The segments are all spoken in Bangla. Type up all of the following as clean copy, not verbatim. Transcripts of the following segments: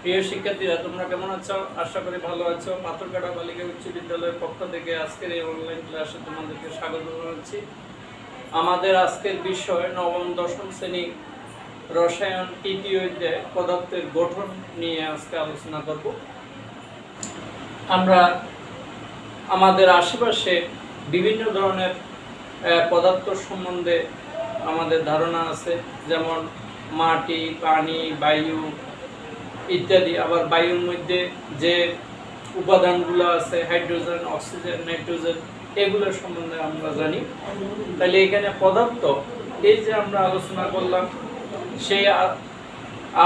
প্রিয় শিক্ষার্থীরা, তোমরা কেমন আছো? আশা করি ভালো আছো। পাথরঘাটা বালিকা উচ্চ বিদ্যালয়ের পক্ষ থেকে আজকের এই অনলাইন ক্লাসে তোমাদেরকে স্বাগত জানাচ্ছি। আমাদের আজকের বিষয় নবম দশম শ্রেণী রসায়ন তৃতীয় অধ্যায় পদার্থের গঠন নিয়ে আজকে আলোচনা করব। আমরা আমাদের আশেপাশে বিভিন্ন ধরনের পদার্থ সম্বন্ধে আমাদের ধারণা আছে, যেমন মাটি, পানি, বায়ু ইত্যাদি। আবার বায়ুর মধ্যে যে উপাদানগুলো আছে, হাইড্রোজেন, অক্সিজেন, নাইট্রোজেন, এগুলোর সম্বন্ধে আমরা জানি। তাহলে এখানে পদার্থ, এই যে আমরা আলোচনা করলাম, সেই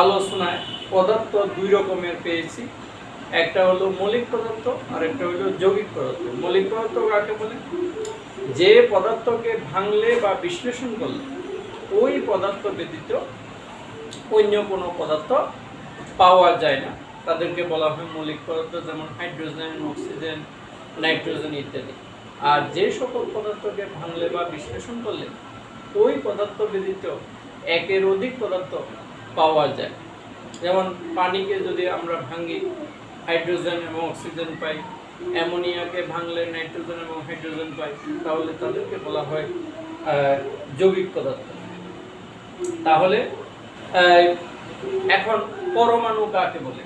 আলোচনায় পদার্থ দুই রকমের পেয়েছি। একটা হলো মৌলিক পদার্থ আর একটা হলো যৌগিক পদার্থ। মৌলিক পদার্থ কাকে বলে? যে পদার্থকে ভাঙলে বা বিশ্লেষণ করলে ওই পদার্থ ব্যতীত অন্য কোনো পদার্থ পাওয়া যায় না, তাদেরকে বলা হয় মৌলিক পদার্থ, যেমন হাইড্রোজেন, অক্সিজেন, নাইট্রোজেন ইত্যাদি। আর যে সকল পদার্থকে ভাঙলে বা বিশ্লেষণ করলে ওই পদার্থ ব্যতীত একের অধিক পদার্থ পাওয়া যায়, যেমন পানিকে যদি আমরা ভাঙি হাইড্রোজেন এবং অক্সিজেন পাই, অ্যামোনিয়াকে ভাঙলে নাইট্রোজেন এবং হাইড্রোজেন পাই, তাহলে তাদেরকে বলা হয় যৌগিক পদার্থ। তাহলে এখন পরমাণু কাকে বলে?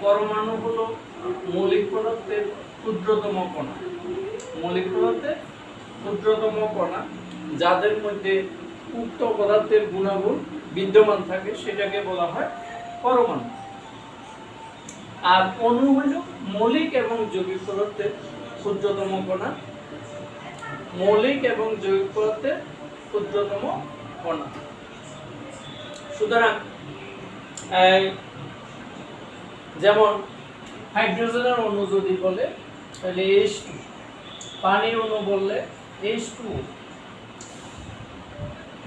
পরমাণু হলো মৌলিক পদার্থের ক্ষুদ্রতম কণা। মৌলিক পদার্থের ক্ষুদ্রতম কণা যাদের মধ্যে উক্ত পদার্থের গুণাগুণ বিদ্যমান থাকে, সেটাকে বলা হয় পরমাণু। আর অণু হলো মৌলিক এবং যৌগিক পদার্থের ক্ষুদ্রতম কণা। মৌলিক এবং যৌগিক পদার্থের ক্ষুদ্রতম কণা। সুতরাং যেমন হাইড্রোজেনের অণু যদি বলে তাহলে H2, পানির অণু বললে H2,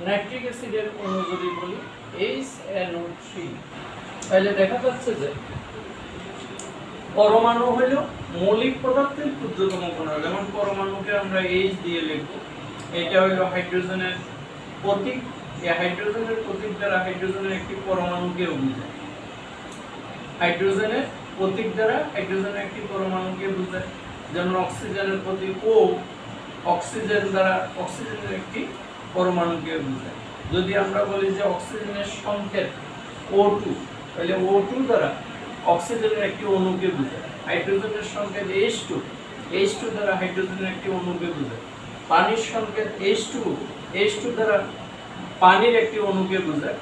নাইট্রিক অ্যাসিডের অণু যদি বলি HNO3। তাহলে দেখা যাচ্ছে যে পরমাণু হলো মৌলিক পদার্থের ক্ষুদ্রতম কণা। যেমন পরমাণুকে আমরা H দিয়ে লিখব, এটা হলো হাইড্রোজেনের প্রতীক। এই হাইড্রোজেনের প্রতীক দ্বারা হাইড্রোজেনের একটি পরমাণুকে বোঝায়। হাইড্রোজেনের প্রতীক দ্বারা হাইড্রোজেনের একটি পরমাণুকে বোঝায়। যেমন অক্সিজেনের প্রতীক O, অক্সিজেন দ্বারা অক্সিজেনের একটি পরমাণুকে বোঝায়। যদি আমরা বলি যে অক্সিজেনের সংকেত O2, তাহলে O2 দ্বারা অক্সিজেনের একটি অণুকে বোঝায়। হাইড্রোজেনের সংকেত H2, H2 দ্বারা হাইড্রোজেনের একটি অণুকে বোঝায়। পানির সংকেত H2 দ্বারা পানির একটি অণুকে বোঝায়।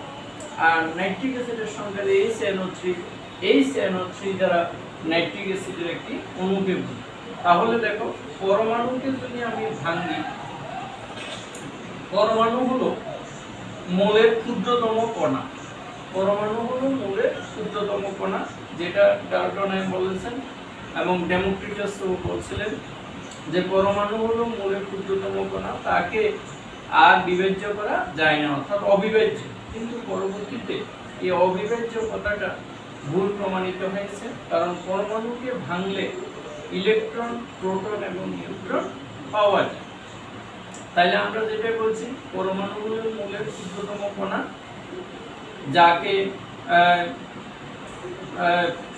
আর নাইট্রিক অ্যাসিডের সংকেত HNO3 দ্বারা নাইট্রিক অ্যাসিডের একটি অণুকে বোঝায়। তাহলে দেখো, পরমাণুকে যদি আমি ভাঙি, পরমাণু হলো মৌলের ক্ষুদ্রতম কণা। পরমাণু হলো মৌলের ক্ষুদ্রতম কণা, যেটা ডাল্টন বলেছেন এবং ডেমোক্রিটাসও বলছিলেন যে পরমাণু হলো মৌলের ক্ষুদ্রতম কণা, তাকে আর বিবেচ্য করা যায় না, অর্থাৎ অবিবেচ্য। কিন্তু পরবর্তীতে এই অবিবেচ্য কথাটা ভুল প্রমাণিত হয়েছে, কারণ পরমাণুকে ভাঙলে ইলেকট্রন, প্রোটন এবং নিউট্রন পাওয়া যায়। তাইলে আমরা যেটা বলছি, পরমাণু হলো মৌলের ক্ষুদ্রতম কণা, যাকে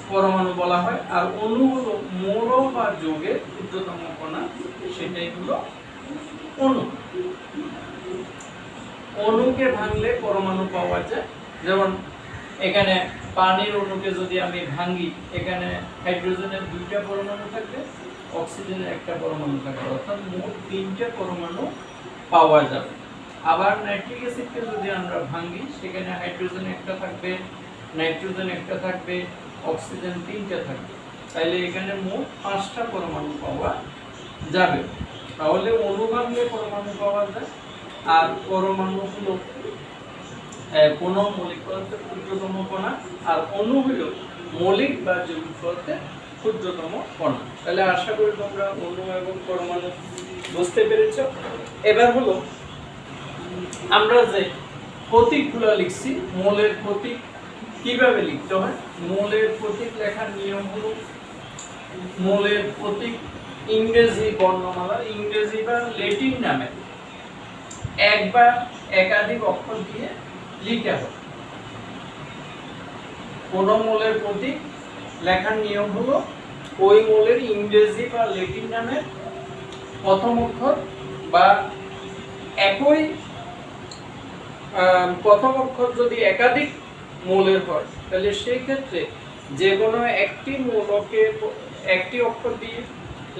পরমাণু বলা হয়। আর অণু হলো মৌল বা যৌগের ক্ষুদ্রতম কণা, সেটাই হলো অণু। অণুকে ভাঙলে পরমাণু পাওয়া যায়। যেমন এখানে পানির অণুকে যদি আমি ভাঙি, এখানে হাইড্রোজেনের 2টা পরমাণু থাকবে, অক্সিজেনের 1টা পরমাণু থাকবে, অর্থাৎ মোট 3টে পরমাণু পাওয়া যাবে। আবার নাইট্রিক অ্যাসিডকে যদি আমরা ভাঙি, সেখানে হাইড্রোজেন 1টা থাকবে, নাইট্রোজেন 1টা থাকবে, অক্সিজেন 3টা থাকবে। তাইলে এখানে মোট 5টা পরমাণু পাওয়া যাবে। তাহলে অণু ভাঙলে পরমাণু পাওয়া যায়। আর পরমাণু হলো কোন মৌলিক পদার্থের ক্ষুদ্রতম কণা, আর অণু হলো মৌলিক বা যৌগিক পদার্থের ক্ষুদ্রতম কণা। তাহলে আশা করি তোমরা অণু এবং পরমাণু বুঝতে পেরেছ। এবার হলো আমরা যে প্রতীকগুলো লিখছি, মৌলের প্রতীক কিভাবে লিখতে হয়। মৌলের প্রতীক লেখার নিয়ম হলো, মৌলের প্রতীক ইংরেজি বর্ণমালা, ইংরেজি বা ল্যাটিন নামে এক বা একাধিক অক্ষর দিয়ে লিখতে হবে। কোনো মৌলের প্রতীক লেখার নিয়ম হলো ওই মৌলের ইংরেজি বা ল্যাটিন নামের প্রথম অক্ষর বা একই প্রথম অক্ষর যদি একাধিক মৌলের হয় তাহলে সেই ক্ষেত্রে যে কোনো একটি মৌলকে একটি অক্ষর দিয়ে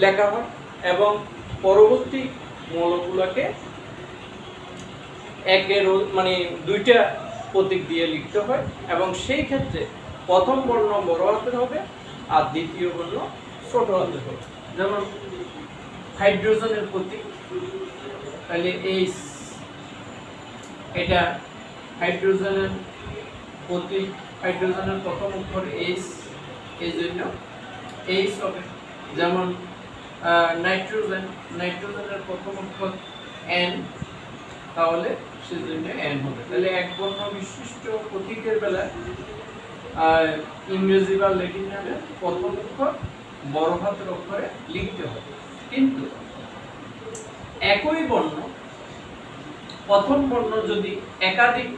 লেখা হয় এবং পরবর্তী মৌলগুলোকে একের মানে দুইটা প্রতীক দিয়ে লিখতে হয় এবং সেই ক্ষেত্রে প্রথম বর্ণ বড় হাতের হবে আর দ্বিতীয় বর্ণ ছোট হাতের হবে। যেমন হাইড্রোজেনের প্রতীক, তাহলে এইচ, এটা হাইড্রোজেনের প্রতীক, হাইড্রোজেনের প্রথম অক্ষর এইচ, এই জন্য এইচ হবে। যেমন নাইট্রোজেনের প্রথম অক্ষর এন, তাহলে সেজন্য এন হবে। তাহলে এক বর্ণ বিশিষ্ট প্রতীকের বেলায় ইংরেজি বা ল্যাটিন নামে প্রথম অক্ষর বড় হাতের অক্ষরে লিখতে হবে। কিন্তু একই বর্ণ প্রথম বর্ণ যদি একাধিক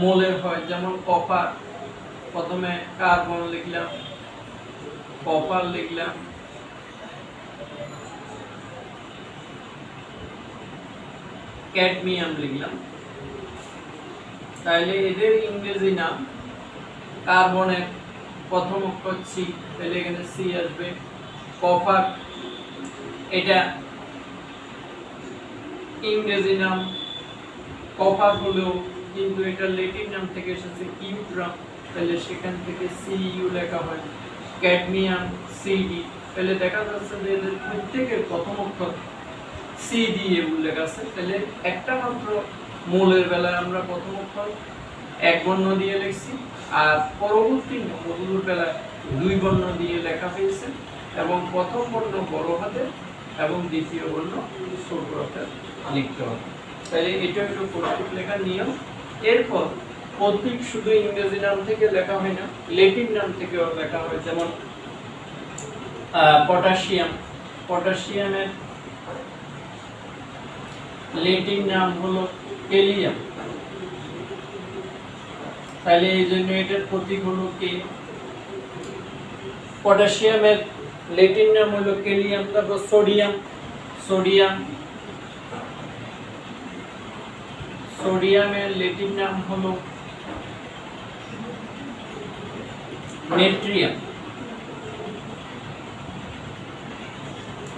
মৌলের হয়, যেমন কপার, প্রথমে কার্বন লিখলাম, কপার লিখলাম, ক্যাডমিয়াম লিখলাম, তাহলে এদের ইংরেজি নাম কার্বনের প্রথম অক্ষর সি, তাহলে এখানে সি আসবে। কপার, এটা ইংরেজি নাম কপার হলেও কিন্তু এটা ল্যাটিন নাম থেকে এসেছে ইউট্রাম, তাহলে সেখান থেকে সিইউ লেখা হয়। ক্যাডমিয়াম সিডি, তাহলে দেখা যাচ্ছে যে এদের প্রত্যেকের প্রথম অক্ষর সি দিয়ে উল্লেখ আছে। তাহলে একটা মাত্র মৌলের বেলায় আমরা প্রথম অক্ষর এক বর্ণ দিয়ে লিখছি আর পরবর্তী মৌলগুলোর বেলায় দুই বর্ণ দিয়ে লেখা হয়েছে এবং প্রথম বর্ণ বড় হাতের এবং দ্বিতীয় বর্ণ ছোট হাতের লিখতে হবে। তাহলে এটা হলো প্রতীক লেখার নিয়ম। এরপর প্রতীক শুধু ইংরেজি নাম থেকে লেখা হয় না, ল্যাটিন নাম থেকেও লেখা হয়। যেমন পটাশিয়াম, পটাশিয়ামের ল্যাটিন নাম হলো কেলিয়াম, তাহলে এই জন্য এটার প্রতীক হলো কে। পটাশিয়ামের ল্যাটিন নাম হলো কেলিয়াম। তারপর সোডিয়াম, সোডিয়ামের ল্যাটিন নাম হলো নেট্রিয়াম,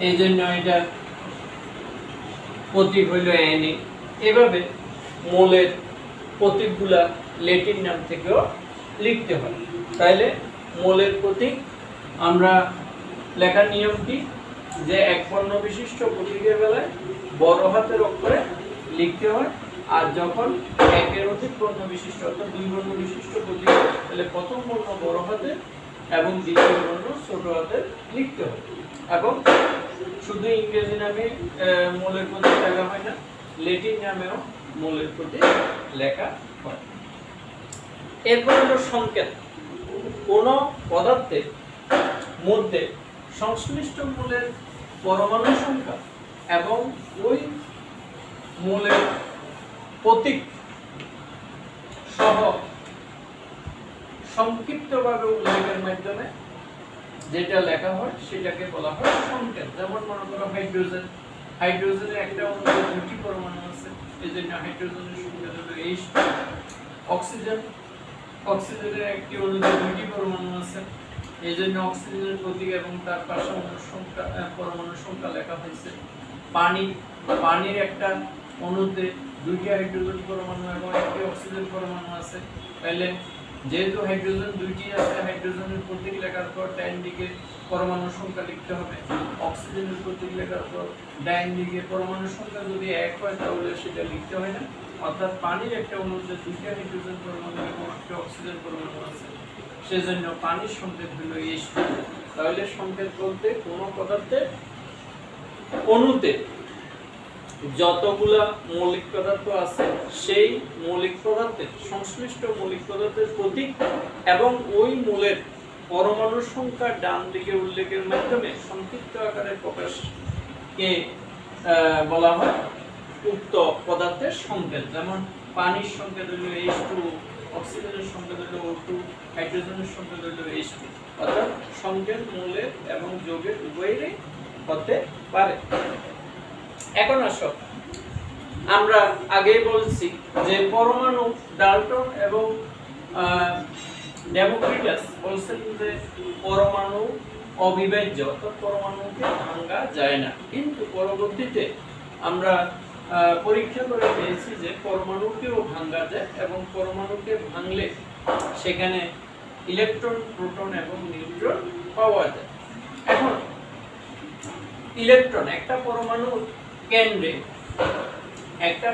এই জন্য এটা প্রতীক হইল Na। এভাবে মৌলের প্রতীকগুলা ল্যাটিন নাম থেকেও লিখতে হয়। তাইলে মৌলের প্রতীক আমরা লেখার নিয়ম কি, যে এক বর্ণ বিশিষ্ট প্রতীকের বেলায় বড় হাতের অক্ষরে লিখতে হয়, আর যখন একের অধিক বর্ণ বিশিষ্ট অর্থাৎ দুই বর্ণ বিশিষ্ট প্রতীক তাহলে প্রথম বর্ণ বড় হাতের এবং দ্বিতীয় বর্ণ ছোট হাতের লিখতে হয়। এবং শুধু ইংরেজি নামে মৌলের প্রতীক লেখা হয় না, ল্যাটিন নামেও মৌলের প্রতীক লেখা হয়। এরপর হলো সংকেত। কোন পদার্থের মধ্যে সংশ্লিষ্ট মৌলের পরমাণু সংখ্যা এবং ওই মৌলের প্রতীক সহ সংক্ষিপ্তভাবে উল্লেখের মাধ্যমে যেটা লেখা হয় সেটাকে বলা হয় সংকেত। যেমন মনে করো হাইড্রোজেন, হাইড্রোজেনের একটা অণুতে দুটি পরমাণু আছে, এজন্য হাইড্রোজেনের সংকেত হলো H2। অক্সিজেন, অক্সিজেনের একটি অণুতে দুটি পরমাণু আছে, এজন্য অক্সিজেনের প্রতীক এবং তার পাশে পরমাণুর সংখ্যা লেখা হয়েছে। পানি, পানির একটা অণুতে দুইটি হাইড্রোজেন পরমাণু এবং একটি অক্সিজেন পরমাণু আছে, তাহলে যেহেতু হাইড্রোজেন দুইটি আছে, হাইড্রোজেনের প্রতীক লেখার পর ডান দিকে পরমাণুর সংখ্যা লিখতে হবে। অক্সিজেনের প্রতীক লেখার পর ডান দিকে পরমাণুর সংখ্যা যদি এক হয় তাহলে সেটা লিখতে হয় না। অর্থাৎ পানির একটা অণুতে দুইটি হাইড্রোজেন পরমাণু এবং একটি অক্সিজেন পরমাণু আছে, সেজন্য পানির সংকেত হলো H2। তাহলে সংকেত বলতে কোন পদার্থের অণুতে যতগুলা মৌলিক পদার্থ আছে সেই মৌলিক পদার্থের সংশ্লিষ্ট মৌলিক পদার্থের প্রতীক এবং ওই মৌলের পরমাণুর সংখ্যা ডান দিকে উল্লেখের মাধ্যমে সংক্ষিপ্ত আকারে প্রকাশকে বলা হয় উক্ত পদার্থের সংকেত। যেমন পানির সংকেত হলো H2, অক্সিজেনের সংকেত হলো O2, হাইড্রোজেনের সংকেত হলো H2। অর্থাৎ সংকেত মৌলের এবং যৌগের উভয়েরই হতে পারে। এখন আসো, আমরা আগেই বলছি যে পরমাণু ডাল্টন এবং ডেমোক্রিটাস বলছেন যে পরমাণু অবিভাজ্য, অর্থাৎ পরমাণুকে ভাঙা যায় না। কিন্তু পরবর্তীতে আমরা পরীক্ষা করে পেয়েছি যে পরমাণুকেও ভাঙা যায় এবং পরমাণুকে ভাঙলে সেখানে ইলেকট্রন, প্রোটন এবং নিউট্রন পাওয়া যায়। এখন ইলেকট্রন একটা পরমাণুর কেন্দ্রে, একটা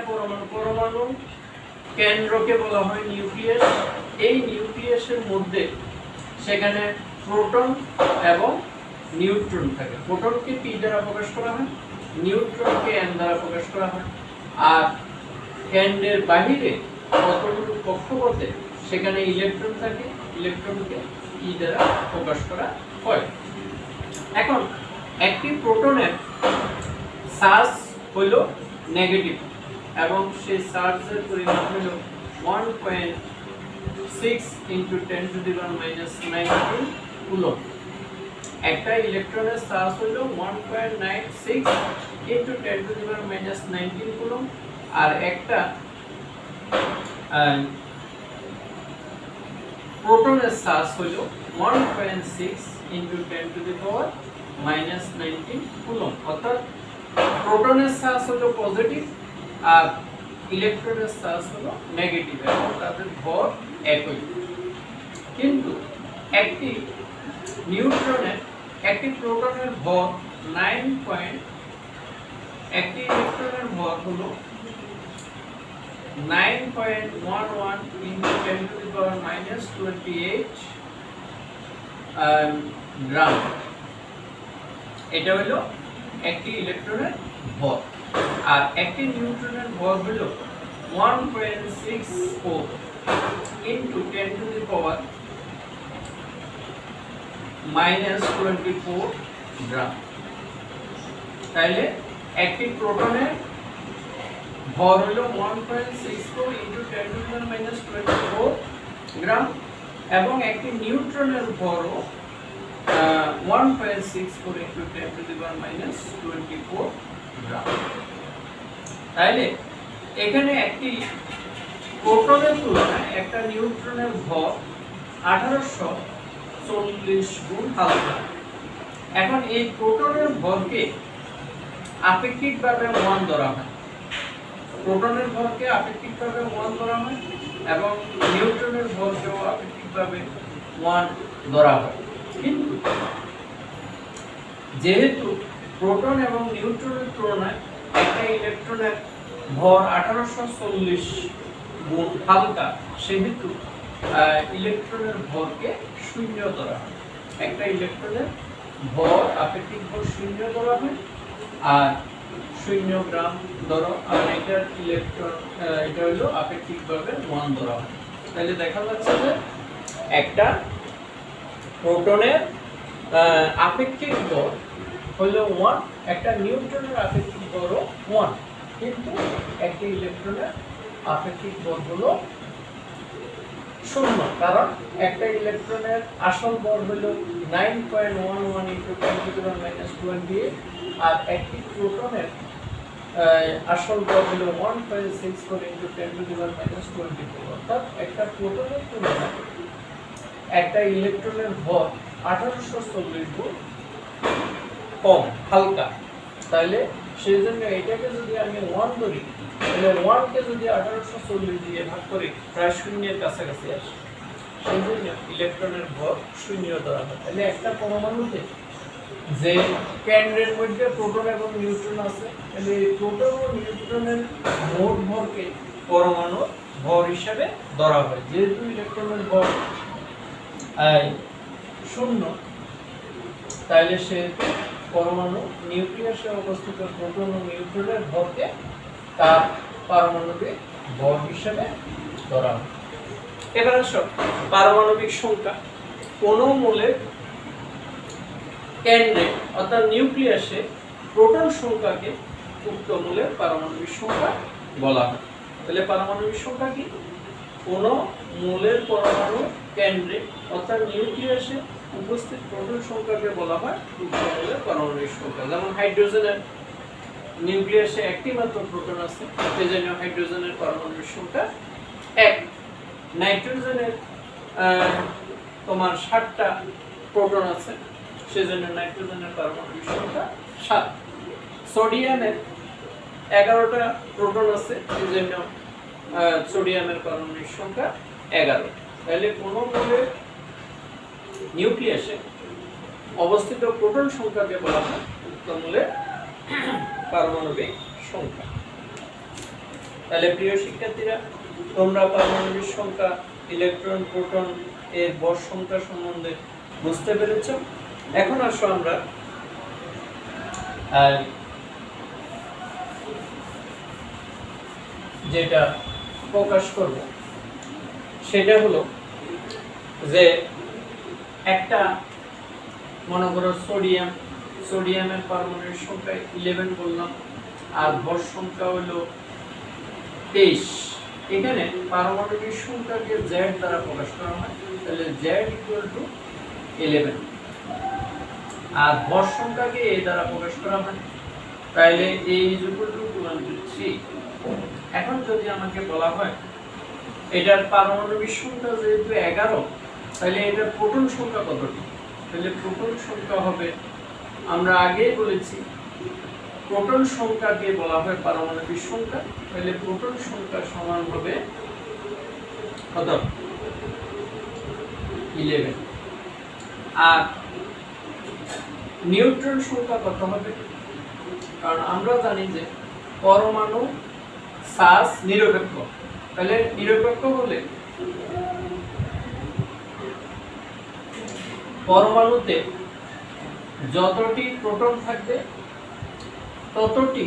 পরমাণু কেন্দ্রকে বলা হয় নিউক্লিয়াস। এই নিউক্লিয়াসের মধ্যে সেখানে প্রোটন এবং নিউট্রন থাকে। প্রোটনকে P দ্বারা প্রকাশ করা হয়, নিউট্রনকে N দ্বারা প্রকাশ করা হয়। আর কেন্দ্রের বাহিরে কতটুকু কক্ষপথে সেখানে ইলেকট্রন থাকে, ইলেকট্রনকে E দ্বারা প্রকাশ করা হয়। এখন একটি প্রোটনের চার্জ হলো নেগেটিভ এবং সেই চার্জের পরিমাণ হলো 1.6 × 10⁻⁻⁹ কুলম্ব। একটা ইলেকট্রনের চার্জ হলো 1.96 × 10⁻⁻⁹ কুলম্ব, আর একটা প্রোটনের চার্জ হলো 1.6 × 10⁻⁻⁹ কুলম্ব। অর্থাৎ প্রোটনের চার্জ হলো পজিটিভ আর ইলেকট্রনের চার্জ হলো নেগেটিভ এবং তাদের ভর একই। কিন্তু একটি প্রোটনের ভর 9. একটি ইলেকট্রনের ভর হলো 9.11 × 10⁻28 গ্রাম। এটা হলো একটি ইলেকট্রনের ভর। আর একটি নিউট্রনের ভর হলো 1.64 × 10⁻24 গ্রাম। তাহলে একটি প্রোটনের ভর হলো 1.64 × 10⁻24 গ্রাম এবং একটি নিউট্রনের ভরও 1.64 × 10⁻24 গ্রাম। তাহলে এখানে একটি প্রোটনের তুলনায় একটা নিউট্রনের ভর 1840 গুণ হালকা। এখন এই প্রোটনের ভরকে আপেক্ষিকভাবে 1 ধরা হয়, প্রোটনের ভরকে আপেক্ষিকভাবে 1 ধরা হয় এবং নিউট্রনের ভরকেও আপেক্ষিকভাবে 1 ধরা হয়। কিন্তু যেহেতু প্রোটন এবং নিউট্রনের তুলনায় একটা ইলেকট্রনের ভর 1840 গুণ হালকা, সেহেতু ইলেকট্রনের ভরকে 0 ধরা হয়। একটা ইলেকট্রনের ভর, আপেক্ষিক ভর 0 ধরা হয় আর 0 গ্রাম ধরো, আর এটার ইলেকট্রন এটা হলো আপেক্ষিকভাবে 1 ধরা হয়। তাহলে দেখা যাচ্ছে যে একটা প্রোটনের আপেক্ষিক ভর হলো 1, একটা নিউট্রনের আপেক্ষিক ভরও 1, কিন্তু একটা ইলেকট্রনের আপেক্ষিক ভর হলো 0, কারণ একটা ইলেকট্রনের আসল ভর হলো 9.11 × 10⁻28 আর একটি প্রোটনের আসল ভর হলো 1.64 × 10⁻24। অর্থাৎ একটা প্রোটনের তুলনায় একটা ইলেকট্রনের ভর 1840 গুণ কম, হালকা। তাহলে সেই জন্য এটাকে যদি আমি 1 ধরি, তাহলে 1 কে যদি 1840 দিয়ে ভাগ করি প্রায় 0-এর কাছাকাছি আসে, সেই জন্য ইলেকট্রনের ভর 0 ধরা হয়। তাহলে একটা পরমাণুতে যে কেন্দ্রের মধ্যে প্রোটন এবং নিউট্রন আছে, তাহলে এই প্রোটন ও নিউট্রনের মোট ভরকে পরমাণুর ভর হিসাবে ধরা হয়। যেহেতু ইলেকট্রনের ভর 0, তাহলে সে পরমাণু নিউক্লিয়াসে অবস্থিত প্রোটন ও নিউট্রনের ভরকে তার পারমাণবিক ভর হিসেবে ধরা হয়। এবার আসো পারমাণবিক সংখ্যা। কোন মৌলের কেন্দ্রে অর্থাৎ নিউক্লিয়াসে প্রোটন সংখ্যাকে উক্ত মৌলের পারমাণবিক সংখ্যা বলা হয়। তাহলে পারমাণবিক সংখ্যা কি? কোন মূলের পরমাণু কেন্দ্রে অর্থাৎ নিউক্লিয়াসে উপস্থিত প্রোটন সংখ্যাকে বলা হয় উচ্চমূলের পারমাণবিক সংখ্যা। যেমন হাইড্রোজেনের নিউক্লিয়াসে একটি মাত্র প্রোটন আছে, সেজন্য হাইড্রোজেনের পারমাণবিক সংখ্যা 1। নাইট্রোজেনের তোমার 7টা প্রোটন আছে, সেজন্য নাইট্রোজেনের পারমাণবিক সংখ্যা 7। সোডিয়ামের 11টা প্রোটন আছে, সেজন্য সোডিয়ামের পারমাণবিক সংখ্যা 11। তাহলে কোন মূলের নিউক্লিয়াসে অবস্থিত প্রোটন সংখ্যাকে বলা হয় উক্ত মূলের পারমাণবিক সংখ্যা। তাহলে প্রিয় শিক্ষার্থীরা, তোমরা পারমাণবিক সংখ্যা, ইলেকট্রন, প্রোটন এর ভর সংখ্যা সম্বন্ধে বুঝতে পেরেছ। এখন আসো আমরা যেটা প্রকাশ করব সেটা হলো যে একটা মনে করো সোডিয়ামের পারমাণবিক সংখ্যা 11 বললাম, আর ভর সংখ্যা হলো 23। এখানে পারমাণবিক সংখ্যাকে z দ্বারা প্রকাশ করা হয়, তাহলে z = 11, আর ভর সংখ্যাকে a দ্বারা প্রকাশ করা হয়, তাহলে a = 23। এখন যদি আমাকে বলা হয় এটার পারমাণবিক সংখ্যা যেহেতু 11, তাহলে এটার প্রোটন সংখ্যা কতটি? তাহলে প্রোটন সংখ্যা হবে, আমরা আগেই বলেছি প্রোটন সংখ্যাকে বলা হয় পারমাণবিক সংখ্যা, তাহলে প্রোটন সংখ্যা সমান হবে কত? 11। আর নিউট্রন সংখ্যা কত হবে? কারণ আমরা জানি যে পরমাণু চার্জ নিরপেক্ষ, তাহলে নিরপেক্ষ হলে পরমাণুতে যতটি প্রোটন থাকবে ততটি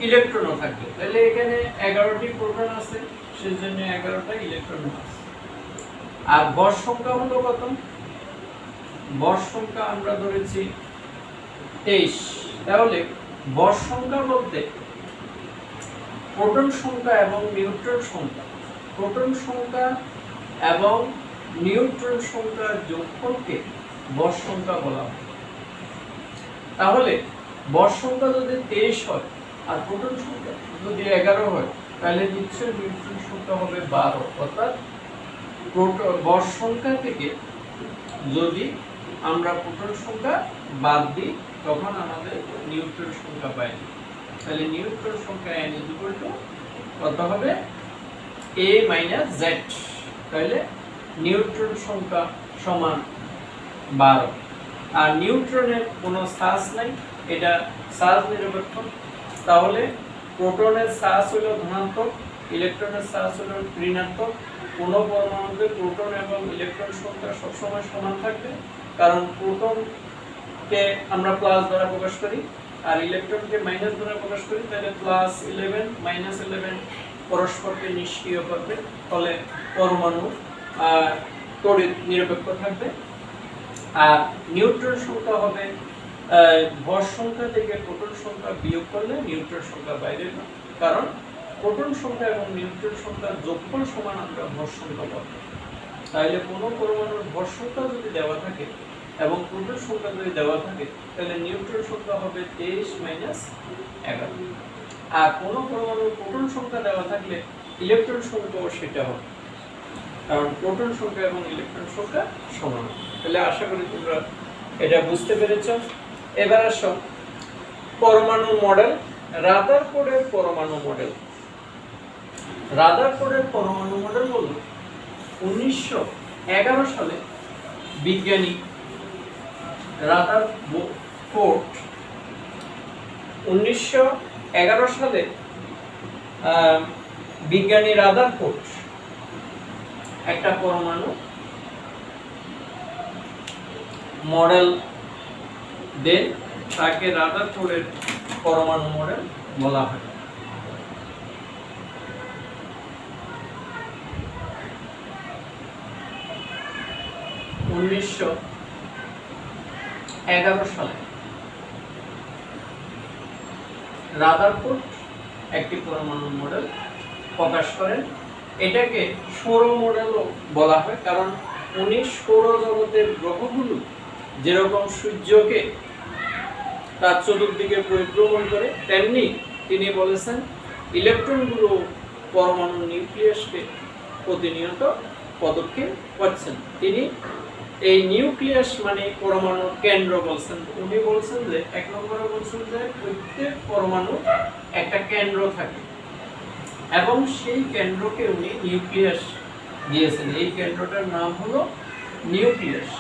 ইলেকট্রনও থাকবে। তাহলে এখানে 11টি প্রোটন আছে, সেজন্য 11টা ইলেকট্রন আছে। আর ভর সংখ্যা হলো কত? ভর সংখ্যা আমরা ধরেছি 23। তাহলে ভর সংখ্যা বলতে প্রোটন সংখ্যা এবং নিউট্রন সংখ্যা, প্রোটন সংখ্যা এবং নিউট্রন সংখ্যার যোগফলকে ভর সংখ্যা বলা হয়। তাহলে ভর সংখ্যা যদি 23 হয় আর প্রোটন সংখ্যা যদি 11 হয়, তাহলে নিশ্চয়ই নিউট্রন সংখ্যা হবে 12। অর্থাৎ ভর সংখ্যা থেকে যদি আমরা প্রোটন সংখ্যা বাদ দিই তখন আমাদের নিউট্রন সংখ্যা পাই। তাহলে নিউট্রন সংখ্যা n কত হবে? a - z। তাহলে নিউট্রন সংখ্যা সমান 12। আর নিউট্রনের কোনো চার্জ নাই, এটা চার্জ নিরপেক্ষ। তাহলে প্রোটনের চার্জ হলো ধনাত্মক, ইলেকট্রনের চার্জ হলো ঋণাত্মক। কোনো পরমাণুতে প্রোটন এবং ইলেকট্রন সংখ্যা সবসময় সমান থাকবে, কারণ প্রোটনকে আমরা প্লাস দ্বারা প্রকাশ করি আর ইলেকট্রনকে মাইনাস দ্বারা প্রকাশ করি। তাহলে +11 -11 পরস্পরকে নিষ্ক্রিয় করবে, ফলে পরমাণু তড়িৎ নিরপেক্ষ থাকবে। আর নিউট্রন সংখ্যা হবে ভর সংখ্যা থেকে প্রোটন সংখ্যা বিয়োগ করলে নিউট্রন সংখ্যা বাইরে হয়, কারণ প্রোটন সংখ্যা এবং নিউট্রন সংখ্যার যোগফল সমান আমরা ভর সংখ্যা পাবো। তাহলে কোনো পরমাণুর ভর সংখ্যা যদি দেওয়া থাকে এবং প্রোটন সংখ্যা যদি দেওয়া থাকে, তাহলে নিউট্রন সংখ্যা হবে 23 - 11। আর কোনো পরমাণুর প্রোটন সংখ্যা দেওয়া থাকলে ইলেকট্রন সংখ্যাও সেটা হবে, কারণ প্রোটন সংখ্যা এবং ইলেকট্রন সংখ্যা সমান। তাহলে আশা করি তোমরা এটা বুঝতে পেরেছ। এবার আসো পরমাণু মডেল, রাদারফোর্ডের পরমাণু মডেল। রাদারফোর্ডের পরমাণু মডেল হলো 1911 সালে বিজ্ঞানী রাদারফোর্ড 1911 সালে বিজ্ঞানী রাদারফোর্ড একটা পরমাণু মডেল দেন, তাকে রাদারফোর্ডের পরমাণু মডেল বলা হয়। উনিশশো 11 সালে রাদারফোর্ড একটি পরমাণু মডেল প্রকাশ করেন এটাকে সৌর মডেলও বলা হয়, কারণ উনি সৌরজগতের গ্রহগুলো যেরকম সূর্যকে তার চতুর্দিকে পরিভ্রমণ করে, তেমনি তিনি বলেছেন ইলেকট্রনগুলো পরমাণু নিউক্লিয়াসকে প্রতিনিয়ত পদক্ষেপ করছেন। তিনি এই নিউক্লিয়াস মানে পরমাণুর কেন্দ্র বলছেন। উনি বলছেন যে 1 নম্বরে বলছেন যে প্রত্যেক পরমাণু একটা কেন্দ্র থাকে এবং সেই কেন্দ্রকে উনি নিউক্লিয়াস দিয়েছেন। এই কেন্দ্রটার নাম হলো নিউক্লিয়াস।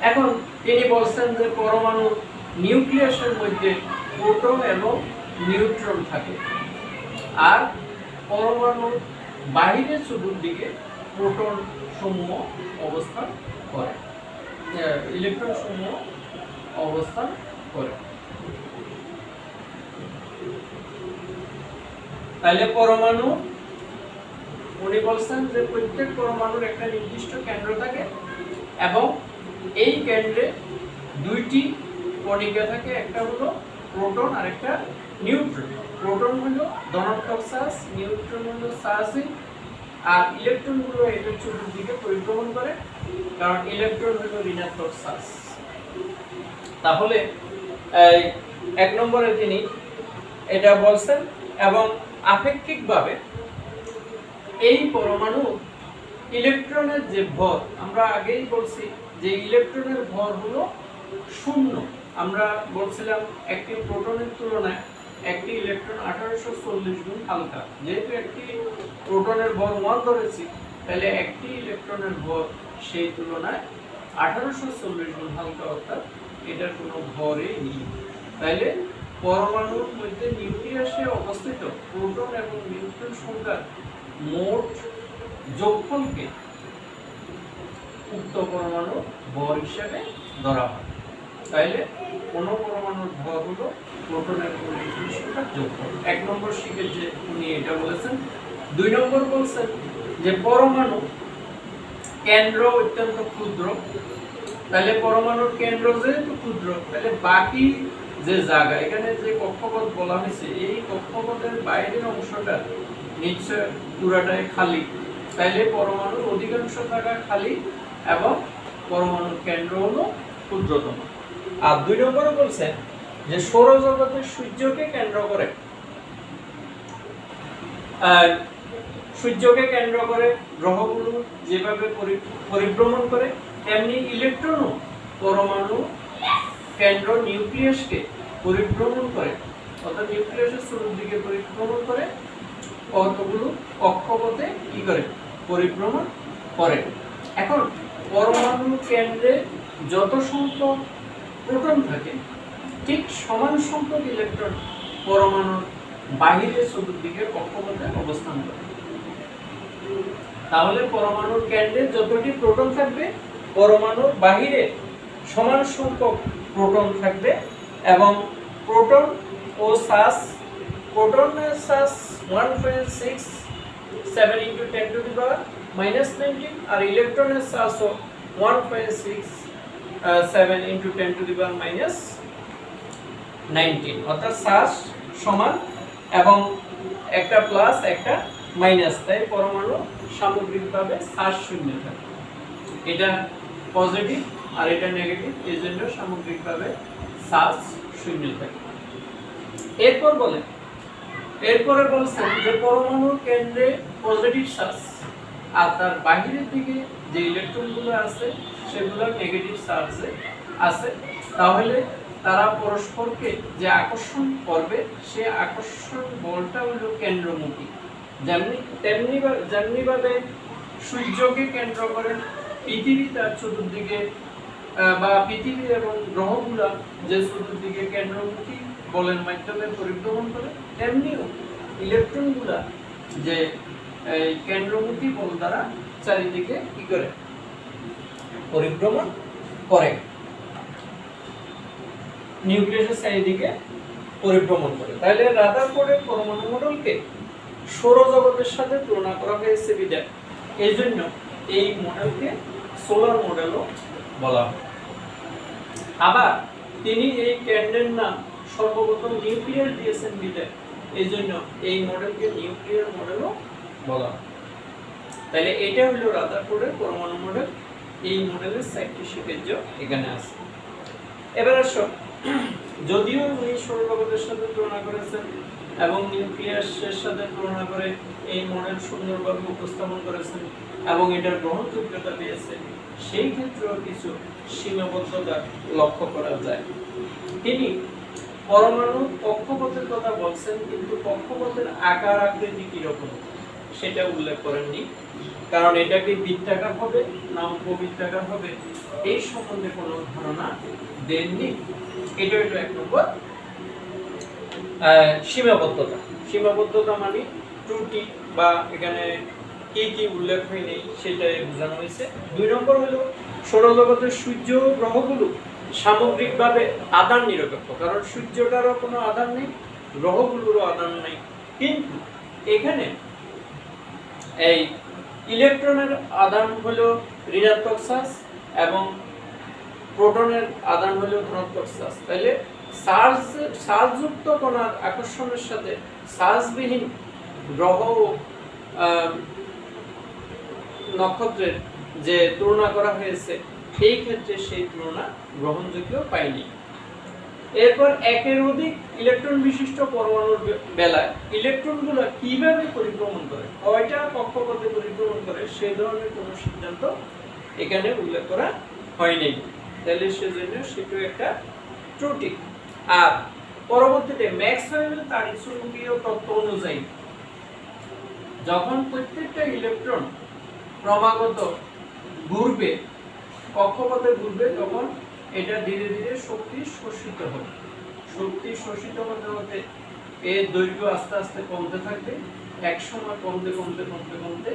এখন তিনি বলছেন যে পরমাণু নিউক্লিয়াসের মধ্যে প্রোটন এবং নিউট্রন থাকে, আর পরমাণুর বাহিরের চতুর্দিকে প্রোটন সমূহ অবস্থান করে, ইলেকট্রন সমূহ অবস্থান করে। তাহলে পরমাণু, উনি বলছেন যে প্রত্যেক পরমাণুর একটা নির্দিষ্ট কেন্দ্র থাকে এবং এই কেন্দ্রে দুইটি কণিকা থাকে, একটা হলো প্রোটন আর একটা নিউট্রন। প্রোটন হলো ধনাত্মক চার্জ, নিউট্রন হলো চার্জহীন, আর ইলেকট্রন গুলো এদের চতুর্দিকে পরিভ্রমণ করে, কারণ ইলেকট্রন হলো ঋণাত্মক চার্জ। তাহলে 1 নম্বরে তিনি এটা বলছেন। এবং আপেক্ষিকভাবে এই পরমাণু ইলেকট্রনের যে ভর, আমরা আগেই বলছি যে ইলেকট্রনের ভর হলো 0। আমরা বলছিলাম একটি প্রোটনের তুলনায় একটি ইলেকট্রন 1840 গুণ হালকা। যেহেতু একটি প্রোটনের ভর 1 ধরেছি, তাহলে একটি ইলেকট্রনের ভর সেই তুলনায় 1840 গুণ হালকা, অর্থাৎ এটার কোনো ভরই নেই। তাইলে পরমাণুর মধ্যে নিউক্লিয়াসে অবস্থিত প্রোটন এবং নিউট্রন সংখ্যার মোট যোগফলকে উক্ত পরমাণুর ভর হিসেবে ধরা হয়। তাইলে কোন পরমাণুর ভর হলো প্রোটন এবং নিউট্রন সংখ্যার যোগফল। 1 নম্বর শিখে যে উনি এটা বলেছেন। 2 নম্বর বলছেন যে পরমাণু কেন্দ্র অত্যন্ত ক্ষুদ্র। তাহলে পরমাণুর কেন্দ্র যেহেতু ক্ষুদ্র, তাহলে বাকি যে জায়গা, এখানে যে কক্ষপথ বলা হয়েছে, এই কক্ষপথের বাইরের অংশটা নিশ্চয় পুরাটাই খালি। তাইলে পরমাণুর অধিকাংশ জায়গা খালি এবং পরমাণুর কেন্দ্র হলো ক্ষুদ্রতম। আর 2 নম্বরে বলছেন যে সৌরজগতের সূর্যকে কেন্দ্র করে, সূর্যকে কেন্দ্র করে গ্রহগুলো যেভাবে পরিভ্রমণ করে, তেমনি ইলেকট্রনও পরমাণু কেন্দ্র নিউক্লিয়াসকে পরিভ্রমণ করে, অর্থাৎ নিউক্লিয়াসের শুরুর দিকে পরিভ্রমণ করে কতগুলো কক্ষপথে কি করে পরিভ্রমণ করে। এখন পরমাণু কেন্দ্রে যত সংখ্যক প্রোটন থাকে, ঠিক সমান সংখ্যক ইলেকট্রন পরমাণুর বাহিরে চতুর্দিকে কক্ষপথে অবস্থান করে। তাহলে পরমাণুর কেন্দ্রে যতটি প্রোটন থাকবে, পরমাণুর বাহিরে সমান সংখ্যক প্রোটন থাকবে এবং প্রোটন ও চার্জ, প্রোটনের চার্জ 1.67 × 10⁻⁻⁹ আর ইলেকট্রনের চার্জ 1.67 × 10⁻⁻⁹, অর্থাৎ চার্জ সমান এবং একটা প্লাস একটা মাইনাস, তাই পরমাণু সামগ্রিকভাবে চার্জ শূন্য থাকে। এটা পজিটিভ আর এটা নেগেটিভ, এই জন্য সামগ্রিকভাবে চার্জ শূন্য থাকে। এরপরে বলছেন যে পরমাণুর কেন্দ্রে পজিটিভ চার্জ আর তার বাহিরের দিকে যে ইলেকট্রনগুলো আছে সেগুলো নেগেটিভ চার্জে আছে। তাহলে তারা পরস্পরকে যে আকর্ষণ করবে, সে আকর্ষণ বলটা হলো কেন্দ্রমুখী। যেমনিভাবে সূর্যকে কেন্দ্র করে পৃথিবী তার চতুর্দিকে, বা পৃথিবী এবং গ্রহগুলা যে চতুর্দিকে কেন্দ্রমুখী বলের মাধ্যমে পরিভ্রমণ করে, তেমনিও ইলেকট্রনগুলা যে কেন্দ্রমুখী বল দ্বারা চারিদিকে কি করে পরিভ্রমণ করে, নিউক্লিয়াসের চারিদিকে পরিভ্রমণ করে। তাহলে রাদারফোর্ডের পরমাণু মডেলকে সৌরজগতের সাথে তুলনা করা হয়েছে বিধায় এই জন্য এই মডেলকে সোলার মডেলও বলা হয়। আবার তিনি এই কেন্দ্রের নাম সর্বপ্রথম নিউক্লিয়াস দিয়েছেন বিধায় এই জন্য এই মডেলকে নিউক্লিয়ার মডেলও বলা হয়। তাহলে এটা হলো রাদারফোর্ডের পরমাণু মডেল। এই মডেলের 4টি শিখেজ এখানে আছে। এবার আসো, যদিও উনি সৌরজগতের সাথে তুলনা করেছেন এবং নিউক্লিয়াসের সাথে তুলনা করে এই মডেল সুন্দরভাবে উপস্থাপন করেছেন এবং এটার গ্রহণযোগ্যতা পেয়েছে, সেই ক্ষেত্রেও কিছু সীমাবদ্ধতা লক্ষ্য করা যায়। তিনি পরমাণু কক্ষপথের কথা বলছেন, কিন্তু কক্ষপথের আকার আকৃতি কিরকম সেটা উল্লেখ করেননি, কারণ এটা কি বৃত্তাকার হবে না উপবৃত্তাকার হবে এই সম্বন্ধে কোনো ধারণা দেননি। এটা হলো 1 নম্বর সীমাবদ্ধতা। সীমাবদ্ধতা মানে ত্রুটি বা এখানে কি কি উল্লেখ হয়নি সেটাই বোঝানো হয়েছে। 2 নম্বর হলো সৌরজগতের সূর্য গ্রহগুলো সামগ্রিকভাবে আধান নিরপেক্ষ, কারণ সূর্যটারও কোনো আধান নেই, গ্রহগুলোরও আধান নেই, কিন্তু এখানে এই ইলেকট্রনের আধান হলো ঋণাত্মক চার্জ এবং প্রোটনের আধান হলো ধনাত্মক চার্জ। তাহলে চার্জযুক্ত কণার আকর্ষণের সাথে চার্জবিহীন গ্রহ ও নক্ষত্রের যে তুলনা করা হয়েছে এই ক্ষেত্রে সেই তুলনা গ্রহণযোগ্য পায়নি। এরপর একের অধিক ইলেকট্রন বিশিষ্ট পরমাণুর বেলায় ইলেকট্রনগুলো কিভাবে পরিভ্রমণ করে, কয়টা কক্ষপথে পরিভ্রমণ করে, সেই ধরনের কোনো সিদ্ধান্ত এখানে উল্লেখ করা হয়নি। তাহলে সেজন্য সেটা একটা ত্রুটি। আর পরবর্তীতে ম্যাক্সওয়েল তাড়িৎচুম্বকীয় তত্ত্ব অনুযায়ী যখন প্রত্যেকটা ইলেকট্রন ক্রমাগত ঘুরবে, কক্ষপথে ঘুরবে, তখন এটা ধীরে ধীরে শক্তি শোষিত হবে। শক্তি শোষিত হতে হতে এর দৈর্ঘ্য আস্তে আস্তে কমতে থাকবে, এক সময় কমতে কমতে কমতে কমতে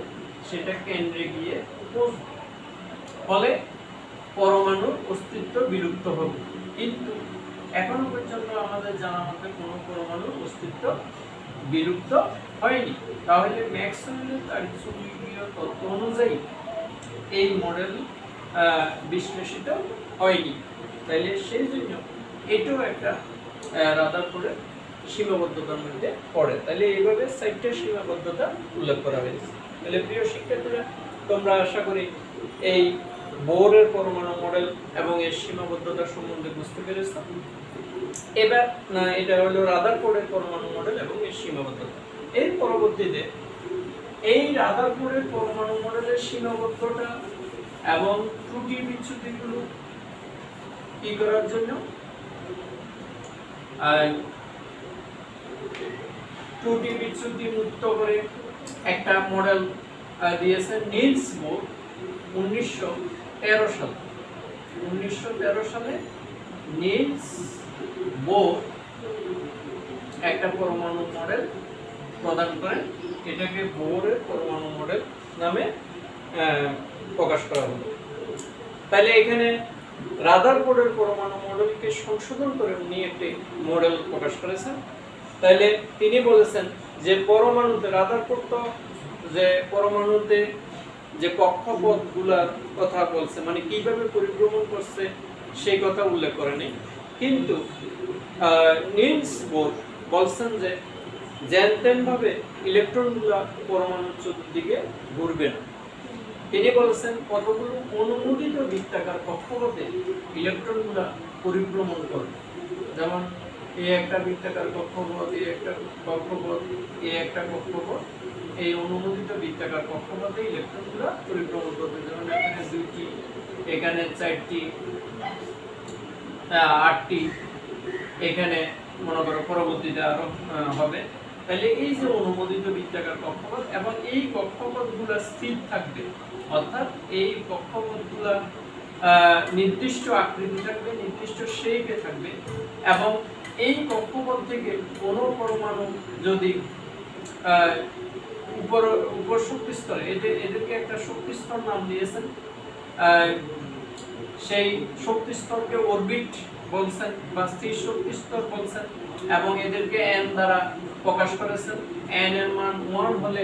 সেটা কেন্দ্রে গিয়ে পৌঁছবে, ফলে পরমাণুর অস্তিত্ব বিলুপ্ত হবে। কিন্তু এখনো পর্যন্ত আমাদের জানা মতে কোনো পরমাণুর অস্তিত্ব বিলুপ্ত হয়নি। তাহলে ম্যাক্সওয়েলের তাড়িৎচুম্বকীয় তত্ত্ব অনুযায়ী এই মডেল বিশ্লেষিত হয়নি। তাইলে সেই জন্য এটাও একটা রাদারফোর্ডের সীমাবদ্ধতার মধ্যে পড়ে। তাহলে এইভাবে 4টা সীমাবদ্ধতা উল্লেখ করা হয়েছে। তাহলে প্রিয় শিক্ষার্থীরা, তোমরা আশা করি এই বোরের পরমাণু মডেল এবং এর সীমাবদ্ধতা সম্বন্ধে বুঝতে পেরেছ। এবার এটা হলো রাদারফোর্ডের পরমাণু মডেল এবং এর সীমাবদ্ধতা। এর পরবর্তীতে এই রাদারফোর্ডের পরমাণু মডেলের সীমাবদ্ধতা এবং ত্রুটি বিচ্যুতিগুলো কি করার জন্য ত্রুটি বিচ্যুতি মুক্ত করে একটা মডেল দিয়েছেন নিলস বোর 1913 সালে। 1913 সালে নিলস বোর একটা পরমাণু মডেল প্রদান করেন। এটাকে বোরের পরমাণু মডেল নামে প্রকাশ করা হলো। তাহলে এখানে রাদারফোর্ডের পরমাণু মডেলকে সংশোধন করে উনি একটি মডেল প্রকাশ করেছেন। তাহলে তিনি বলেছেন যে পরমাণুতে রাদারফোর্ড তো যে পরমাণুতে যে কক্ষপথগুলোর কথা বলছে, মানে কিভাবে পরিভ্রমণ করছে সেই কথা উল্লেখ করেনি, কিন্তু নিলস বোর বলছেন যে যেন ইলেকট্রনগুলো পরমাণুর চতুর্দিকে ঘুরবে না। তিনি বলেছেন কতগুলো অনুমোদিত বৃত্তাকার কক্ষপথে ইলেকট্রনগুলো পরিভ্রমণ করবে। যেমন এই একটা বৃত্তাকার কক্ষপথ, এই একটা কক্ষপথ, এই একটা কক্ষপথ, এই অনুমোদিত বৃত্তাকার কক্ষপথে ইলেকট্রনগুলো পরিভ্রমণ করবে। যেমন এখানে 2টি, এখানে 4টি, 8টি, এখানে মনে করো পরবর্তীতে আরো হবে। তাহলে এই যে অনুমোদিত বৃত্তাকার কক্ষপথ এবং এই কক্ষপথগুলো স্থির থাকবে, অর্থাৎ এই কক্ষপথগুলো নির্দিষ্ট আকৃতি থাকবে, নির্দিষ্ট শেপে থাকবে, এবং এই কক্ষপথ থেকে কোনো পরমাণু যদি উপর শক্তি স্তরে, এদেরকে একটা শক্তি স্তর নাম দিয়েছেন, সেই শক্তি স্তরকে অরবিট বলছেন বা স্থির শক্তি স্তর বলছেন, এবং এদেরকে n দ্বারা প্রকাশ করেছেন। n এর মান 1 হলে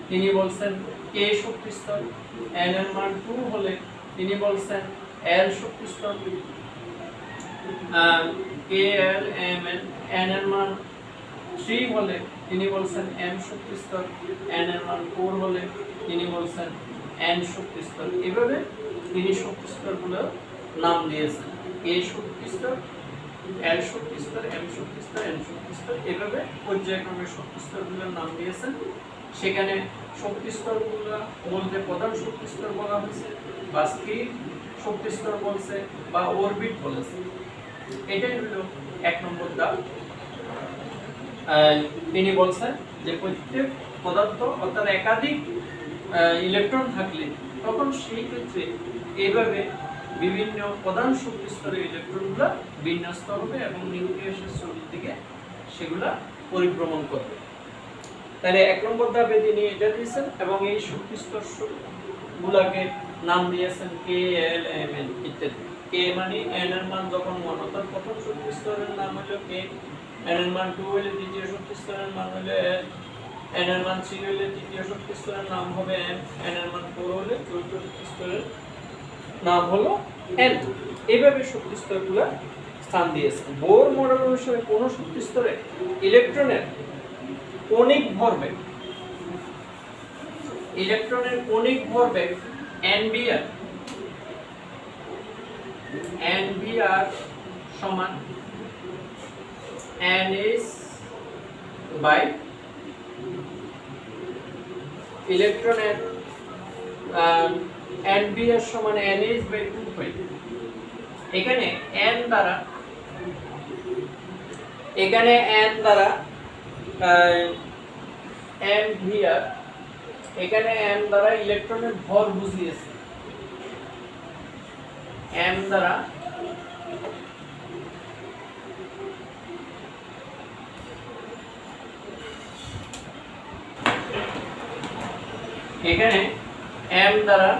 তিনি বলছেন k শক্তি স্তর, n এর মান 2 হলে তিনি বলছেন l শক্তি স্তর, k l m n, n এর মান 3 হলে তিনি বলছেন m শক্তি স্তর, n এর মান 4 হলে তিনি বলছেন n শক্তি স্তর। এভাবে তিনি শক্তি স্তরগুলো নাম দিয়েছেন, a শক্তি স্তর, l শক্তি স্তর, m শক্তি স্তর, n শক্তি স্তর, এভাবে পর্যায়ক্রমে শক্তি স্তরগুলোর নাম দিয়েছেন। সেখানে শক্তি স্তরগুলো বলতে প্রধান শক্তি স্তর বলা হয়েছে, বা স্থির শক্তি স্তর বলছে, বা অরবিট বলেছে। এটাই হলো 1 নম্বর ধাপ। তিনি বলছেন যে প্রত্যেক পদার্থ অর্থাৎ একাধিক ইলেকট্রন থাকলে তখন সেই ক্ষেত্রে এইভাবে বিভিন্ন প্রধান শক্তি স্তরের ইলেকট্রনগুলো বিন্যস্ত হবে এবং নিউক্লিয়াসের চতুর্দিকে সেগুলা পরিভ্রমণ করবে। তাহলে 1 নম্বর ধাপে তিনি এটা দিয়েছেন এবং এই শক্তি স্তর গুলাকে নাম দিয়েছেন কে, এল, এম, এন ইত্যাদি। কে মানে n এর মান যখন 1 অর্থাৎ প্রথম শক্তি স্তরের নাম হলো কে, n এর মান 2 হলে দ্বিতীয় শক্তি স্তরের নাম হলো l, n এর মান 3 হলে তৃতীয় শক্তি স্তরের নাম হবে m, n এর মান 4 হলে চতুর্থ শক্তি স্তরের নাম হলো n। এইভাবে শক্তি স্তরগুলো স্থান দিয়েছেন। বোর মডেল অনুসারে কোন শক্তি স্তরে ইলেকট্রনের কণিক ভরবেগ NBR সমান NH বাই ইলেকট্রনের NBR সমান NH বাই 2 পাই। এখানে n দ্বারা NVR, এখানে m দ্বারা ইলেকট্রনের ভর বুঝিয়েছে, m দ্বারা এখানে m দ্বারা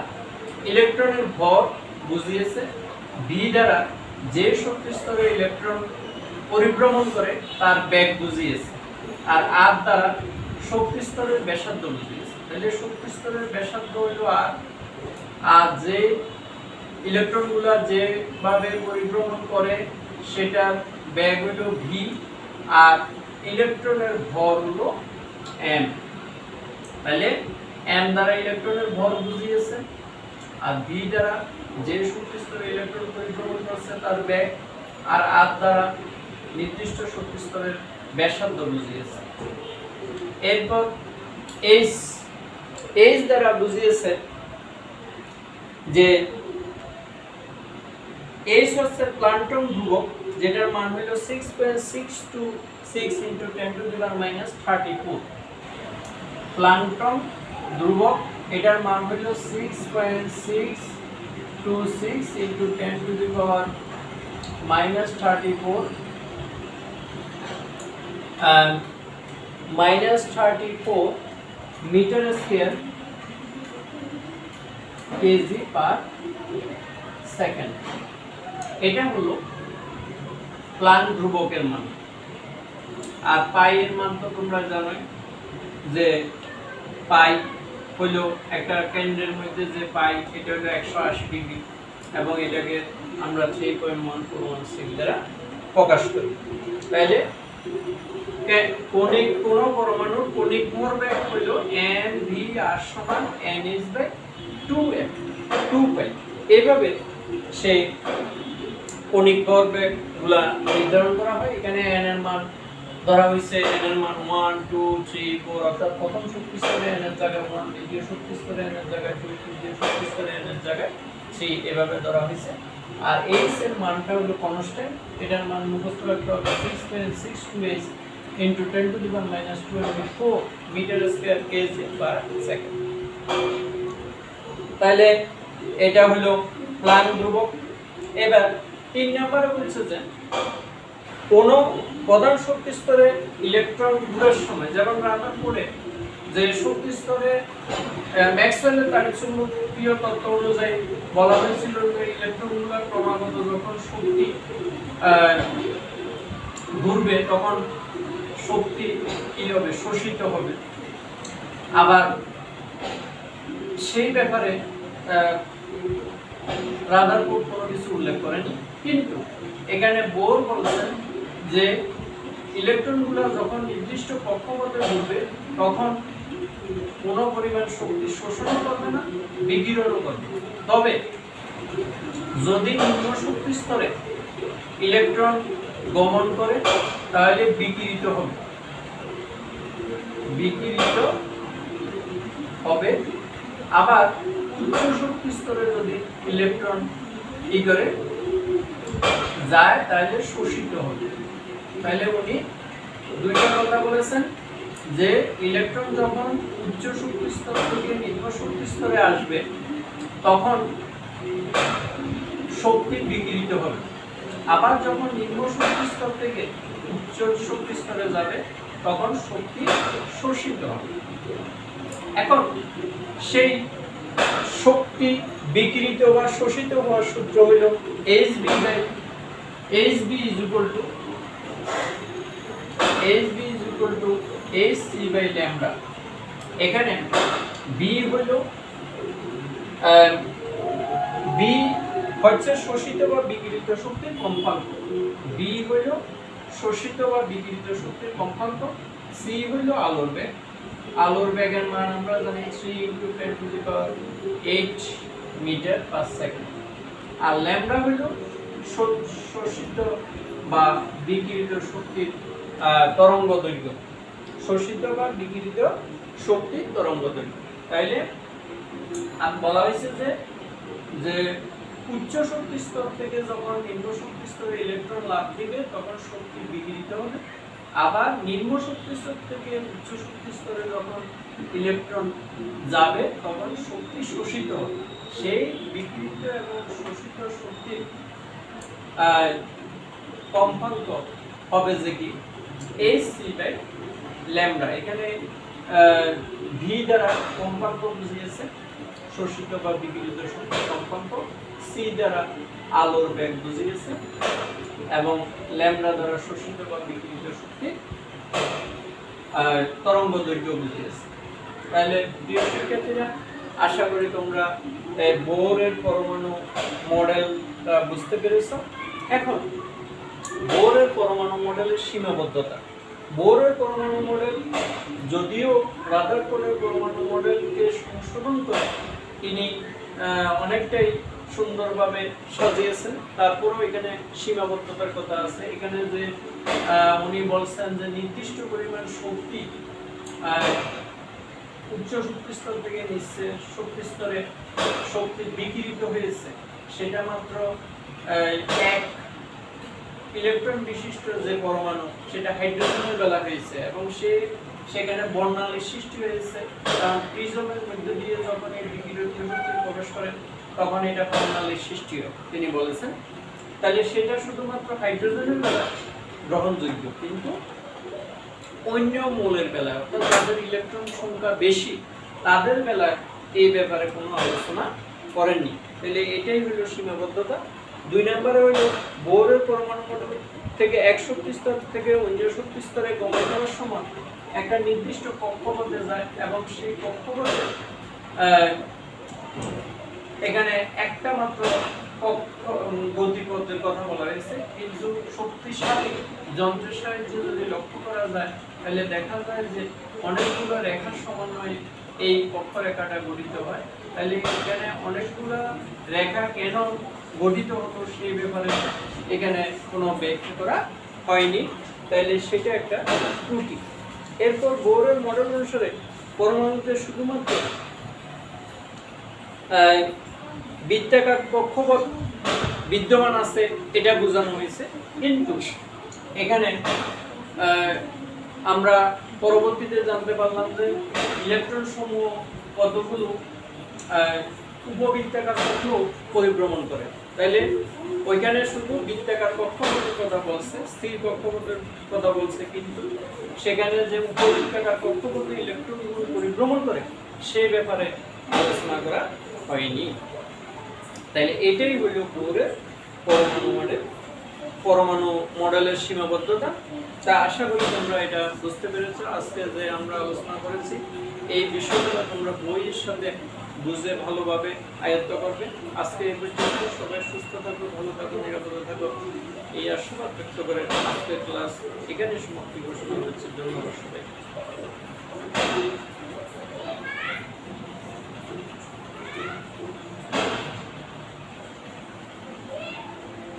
ইলেকট্রনের ভর বুঝিয়েছে, v দ্বারা যে শক্তি স্তরে ইলেকট্রন পরিভ্রমণ করে তার বেগ বুঝিয়েছে, আর r দ্বারা শক্তি স্তরের ব্যাসার্ধ বুঝিয়েছে। তাহলে শক্তি স্তরের ব্যাসার্ধ হলো আর যে ইলেকট্রনগুলো যেভাবে পরিভ্রমণ করে সেটার বেগ হলো v, আর ইলেকট্রনের ভর হলো m। তাহলে m দ্বারা ইলেকট্রনের ভর বুঝিয়েছে, আর v দ্বারা যে শক্তি স্তরে ইলেকট্রন পরিভ্রমণ করছে তার বেগ, আর r দ্বারা নির্দিষ্ট শক্তি স্তরের ব্যাসার্ধ বুঝিয়েছে। এরপর h দ্বারা বুঝিয়েছে যে h হচ্ছে প্লান্টন ধ্রুবক, যেটার মান হলো 6.626 × 10⁻34। প্লান্টন ধ্রুবক, এটার মান হলো 6.626 × 10⁻34 -34 metre square KG per second. এটা হলো প্লাঙ্ক ধ্রুবকের মান। আর পাই এর মান তো তোমরা জানোই যে পাই হলো একটা কেন্দ্রের মধ্যে যে পাই, এটা হলো 180 ডিগ্রি এবং এটাকে আমরা 3.146 দ্বারা প্রকাশ করি। তাহলে কণিক কোন পরমাণুর কণিক ভরবেগ হলো NVR সমান NH/2m 2 পাই। এইভাবে সেই কণিক ভরবেগ গুলা নির্ধারণ করা হয়। এখানে n এর মান ধরা হয়েছে, n এর মান 1 2 3 4 অর্থাৎ প্রথম শক্তি স্তরে n এর জায়গায় 1, দ্বিতীয় শক্তি স্তরে n এর জায়গায় 2, তৃতীয় শক্তি স্তরে n এর জায়গায় 3 এভাবে ধরা হয়েছে। আর h এর মানটা হলো কনস্ট্যান্ট, এটার মান মুখস্থ রাখতে হবে 6.628 × 10⁻24 metre square KG per second. তাহলে এটা হলো প্লাঙ্ক ধ্রুবক। এবার 3 নম্বরে বলছে যে কোন প্রধান শক্তি স্তরে ইলেকট্রন ঘোরার সময়, যেমন আমরা পড়ে যে শক্তি স্তরে ম্যাক্সওয়েলের তাড়িৎচুম্বকীয় তত্ত্ব অনুযায়ী বলা হয়েছিল যে ইলেকট্রনগুলো ক্রমাগত যখন শক্তি ঘুরবে তখন শক্তি কি হবে, শোষিত হবে। আবার সেই ব্যাপারে রাদারফোর্ড কোনো কিছু উল্লেখ করেনি, কিন্তু এখানে বোর বলছেন যে ইলেকট্রনগুলো যখন নির্দিষ্ট কক্ষপথে ঘুরবে তখন কোনো পরিমাণ শক্তি শোষণও করবে না, বিকিরণও করবে। তবে যদি নিম্ন শক্তি স্তরে ইলেকট্রন গমন করে তাহলে বিকিরিত হবে। আবার উচ্চ শক্তি স্তরে যদি ইলেকট্রন করে যায় তাহলে শোষিত হবে। তাহলে উনি দুইটা কথা বলেছেন যে ইলেকট্রন যখন উচ্চ শক্তি স্তর থেকে নিম্ন শক্তি স্তরে আসবে তখন শক্তি বিকিরিত হবে, আবার যখন নিম্ন শক্তি স্তর থেকে উচ্চ শক্তি স্তরে যাবে তখন শক্তি শোষিত হবে। এখন সেই শক্তি বিকিরিত বা শোষিত হওয়ার সূত্র হইল HB is equal to Hc by lambda। এখানে B হইল B হচ্ছে শোষিত বা বিকিরিত শক্তির কম্পাঙ্ক, B হইল শোষিত বা বিকিরিত শক্তির কম্পাঙ্ক, C হইল আলোর বেগের মান আমরা জানি 3 × 10⁸ মিটার পার সেকেন্ড, আর ল্যামডা হইল শোষিত বা বিকিরিত শক্তির তরঙ্গ দৈর্ঘ্য, শোষিত বা বিকিরিত শক্তির তরঙ্গ দৈর্ঘ্য। তাইলে বলা হয়েছে যে উচ্চ শক্তি স্তর থেকে যখন নিম্ন শক্তি স্তরে ইলেকট্রন লাফ দিবে তখন শক্তি বিকিরিত হবে, আবার নিম্ন শক্তি স্তর থেকে উচ্চ শক্তি স্তরে যখন ইলেকট্রন যাবে তখন শক্তি শোষিত হবে। সেই বিকিরিত এবং শোষিত শক্তির কম্পাঙ্ক হবে যে কি Hc বাই ল্যামডা। এখানে V দ্বারা কম্পাঙ্ক বুঝিয়েছে শোষিত বা বিকিরিত শক্তির কম্পাঙ্ক, C দ্বারা আলোর বেগ বুঝিয়েছে এবং ল্যামডা দ্বারা শোষিত বা বিকিরিত শক্তির তরঙ্গ দৈর্ঘ্য বুঝিয়েছে। তাহলে প্রিয় শিক্ষার্থীরা, আশা করি তোমরা বোরের পরমাণু মডেলটা বুঝতে পেরেছ। এখন বোরের পরমাণু মডেলের সীমাবদ্ধতা। বোরের পরমাণু মডেল যদিও রাদারফোর্ডের পরমাণু মডেলকে সংশোধন করে তিনি অনেকটাই সুন্দরভাবে সাজিয়েছেন, তারপরেও এখানে সীমাবদ্ধতার কথা আছে। এখানে যে উনি বলছেন যে নির্দিষ্ট পরিমাণ শক্তি উচ্চ শক্তি স্তর থেকে নিচে শক্তি স্তরে শক্তি বিকিরিত হয়েছে, সেটা মাত্র এক ইলেকট্রন বিশিষ্ট যে পরমাণু সেটা হাইড্রোজেনের বেলা হয়েছে এবং সেখানে বর্ণালী সৃষ্টি হয়েছে, কারণ প্রিজমের মধ্যে দিয়ে যখন এই বিকিরণ শক্তি প্রবেশ করে তখন এটা বর্ণালীর সৃষ্টি হয় তিনি বলেছেন। তাহলে সেটা শুধুমাত্র হাইড্রোজেনের বেলা গ্রহণযোগ্য, কিন্তু অন্য মৌলের বেলায় অর্থাৎ যাদের ইলেকট্রন সংখ্যা বেশি তাদের বেলায় এই ব্যাপারে কোনো আলোচনা করেননি। তাহলে এটাই হলো সীমাবদ্ধতা। 2 নম্বরে হলো বোরের পরমাণু মডেল থেকে এক শক্তি স্তর থেকে অন্য শক্তি স্তরে গমন করার সময় একটা নির্দিষ্ট কক্ষপথে যায় এবং সেই কক্ষপথে এখানে একটা মাত্র গতিপথের কথা বলা হয়েছে, কিন্তু শক্তিশালী যন্ত্রের সাহায্যে যদি লক্ষ্য করা যায় তাহলে দেখা যায় যে অনেকগুলো রেখার সমন্বয়ে এই কক্ষরেখাটা গঠিত হয়। তাহলে এখানে অনেকগুলো রেখা কেন গঠিত হতো সেই ব্যাপারে এখানে কোনো ব্যাখ্যা করা হয়নি, তাহলে সেটা একটা ত্রুটি। এরপর বোরের মডেল অনুসারে পরমাণুতে শুধুমাত্র বৃত্তাকার কক্ষপথ বিদ্যমান আছে এটা বোঝানো হয়েছে, কিন্তু এখানে আমরা পরবর্তীতে জানতে পারলাম যে ইলেকট্রন সমূহ কতগুলো উপবৃত্তাকার কক্ষ পরিভ্রমণ করে। তাইলে ওইখানে শুধু বৃত্তাকার কক্ষপথের কথা বলছে, স্থির কক্ষপথের কথা বলছে, কিন্তু সেখানে যে উপবৃত্তাকার কক্ষপথে ইলেকট্রনগুলো পরিভ্রমণ করে সেই ব্যাপারে আলোচনা করা হয়নি। তাইলে এটাই হইল বোরের পরমাণু মডেলের সীমাবদ্ধতা। তা আশা করি তোমরা এটা বুঝতে পেরেছো। আজকে যে আমরা আলোচনা করেছি এই বিষয়গুলো তোমরা বইয়ের সাথে বুঝে ভালোভাবে আয়ত্ত করবে। আজকে এই পর্যন্ত, সবাই সুস্থ থাকো, ভালো থাকো, নিরাপদে থাকো, এই আশীর্বাদ ব্যক্ত করে আজকের ক্লাস এখানে সমাপ্তি ঘোষণা করছি। ধন্যবাদ সবাই।